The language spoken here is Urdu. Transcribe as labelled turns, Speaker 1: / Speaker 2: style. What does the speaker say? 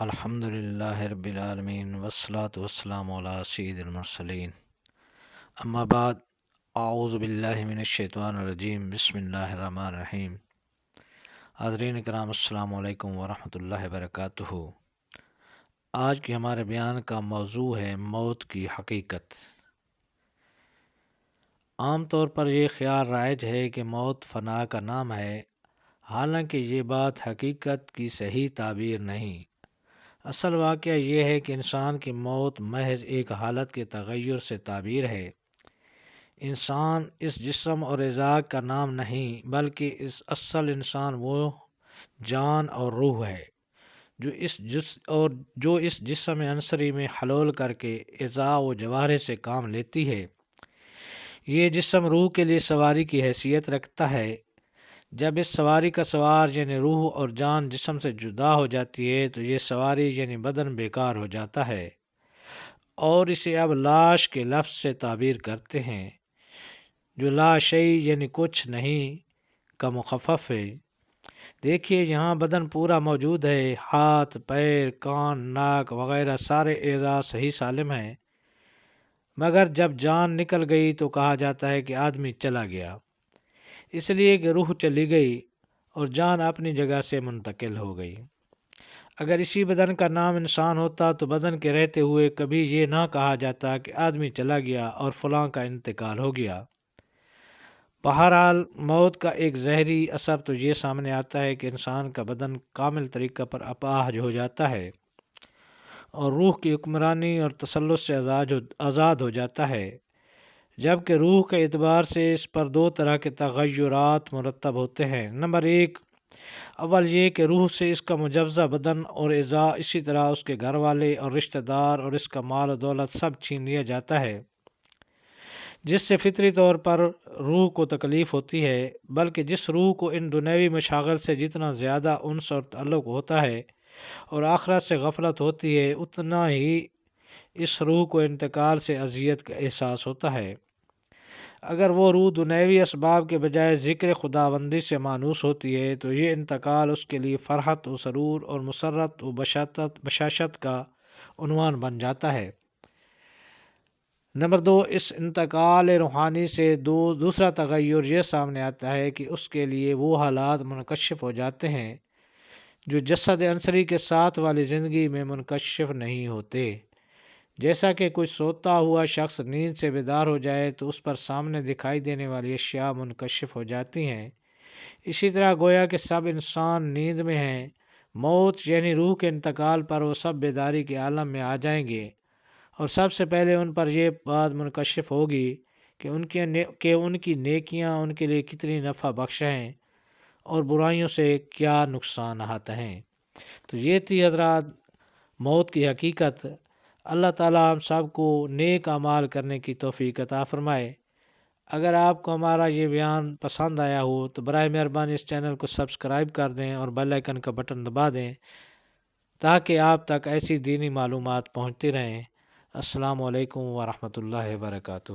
Speaker 1: الحمد للہ رب العالمین والصلاة والسلام علی سید المرسلین اما بعد اعوذ باللہ من الشیطان الرجیم بسم اللہ الرحمن الرحیم۔ حاضرین کرام السلام علیکم ورحمۃ اللہ وبرکاتہ۔ آج کی ہمارے بیان کا موضوع ہے موت کی حقیقت۔ عام طور پر یہ خیال رائج ہے کہ موت فنا کا نام ہے، حالانکہ یہ بات حقیقت کی صحیح تعبیر نہیں۔ اصل واقعہ یہ ہے کہ انسان کی موت محض ایک حالت کے تغیر سے تعبیر ہے۔ انسان اس جسم اور اعضاء کا نام نہیں، بلکہ اصل انسان وہ جان اور روح ہے جو اس جسم عنصری میں حلول کر کے اعضاء و جوارح سے کام لیتی ہے۔ یہ جسم روح کے لیے سواری کی حیثیت رکھتا ہے۔ جب اس سواری کا سوار یعنی روح اور جان جسم سے جدا ہو جاتی ہے تو یہ سواری یعنی بدن بیکار ہو جاتا ہے، اور اسے اب لاش کے لفظ سے تعبیر کرتے ہیں، جو لا شیء یعنی کچھ نہیں کا مخفف ہے۔ دیکھیے یہاں بدن پورا موجود ہے، ہاتھ، پیر، کان، ناک وغیرہ سارے اعضاء صحیح سالم ہیں، مگر جب جان نکل گئی تو کہا جاتا ہے کہ آدمی چلا گیا، اس لیے کہ روح چلی گئی اور جان اپنی جگہ سے منتقل ہو گئی۔ اگر اسی بدن کا نام انسان ہوتا تو بدن کے رہتے ہوئے کبھی یہ نہ کہا جاتا کہ آدمی چلا گیا اور فلاں کا انتقال ہو گیا۔ بہرحال موت کا ایک ظاہری اثر تو یہ سامنے آتا ہے کہ انسان کا بدن کامل طریقہ پر اپاہج ہو جاتا ہے اور روح کی حکمرانی اور تسلط سے آزاد ہو جاتا ہے، جبکہ روح کے اعتبار سے اس پر دو طرح کے تغیرات مرتب ہوتے ہیں۔ نمبر ایک، اول یہ کہ روح سے اس کا مجوزہ بدن اور اعضاء، اسی طرح اس کے گھر والے اور رشتہ دار اور اس کا مال و دولت سب چھین لیا جاتا ہے، جس سے فطری طور پر روح کو تکلیف ہوتی ہے، بلکہ جس روح کو ان دنیوی مشاغل سے جتنا زیادہ انس اور تعلق ہوتا ہے اور آخرت سے غفلت ہوتی ہے، اتنا ہی اس روح کو انتقال سے اذیت کا احساس ہوتا ہے۔ اگر وہ روح دنیوی اسباب کے بجائے ذکر خداوندی سے مانوس ہوتی ہے تو یہ انتقال اس کے لیے فرحت و سرور اور مسرت و بشاشت کا عنوان بن جاتا ہے۔ نمبر دو، اس انتقال روحانی سے دوسرا تغیر یہ سامنے آتا ہے کہ اس کے لیے وہ حالات منکشف ہو جاتے ہیں جو جسد عنصری کے ساتھ والی زندگی میں منکشف نہیں ہوتے۔ جیسا کہ کوئی سوتا ہوا شخص نیند سے بیدار ہو جائے تو اس پر سامنے دکھائی دینے والی اشیاء منکشف ہو جاتی ہیں، اسی طرح گویا کہ سب انسان نیند میں ہیں۔ موت یعنی روح کے انتقال پر وہ سب بیداری کے عالم میں آ جائیں گے اور سب سے پہلے ان پر یہ بات منکشف ہوگی کہ ان کی نیکیاں ان کے لیے کتنی نفع بخش ہیں اور برائیوں سے کیا نقصانات ہیں۔ تو یہ تھی حضرات موت کی حقیقت۔ اللہ تعالیٰ ہم سب کو نیک اعمال کرنے کی توفیق عطا فرمائے۔ اگر آپ کو ہمارا یہ بیان پسند آیا ہو تو براہ مہربانی اس چینل کو سبسکرائب کر دیں اور بیل آئیکن کا بٹن دبا دیں تاکہ آپ تک ایسی دینی معلومات پہنچتی رہیں۔ السلام علیکم ورحمۃ اللہ وبرکاتہ۔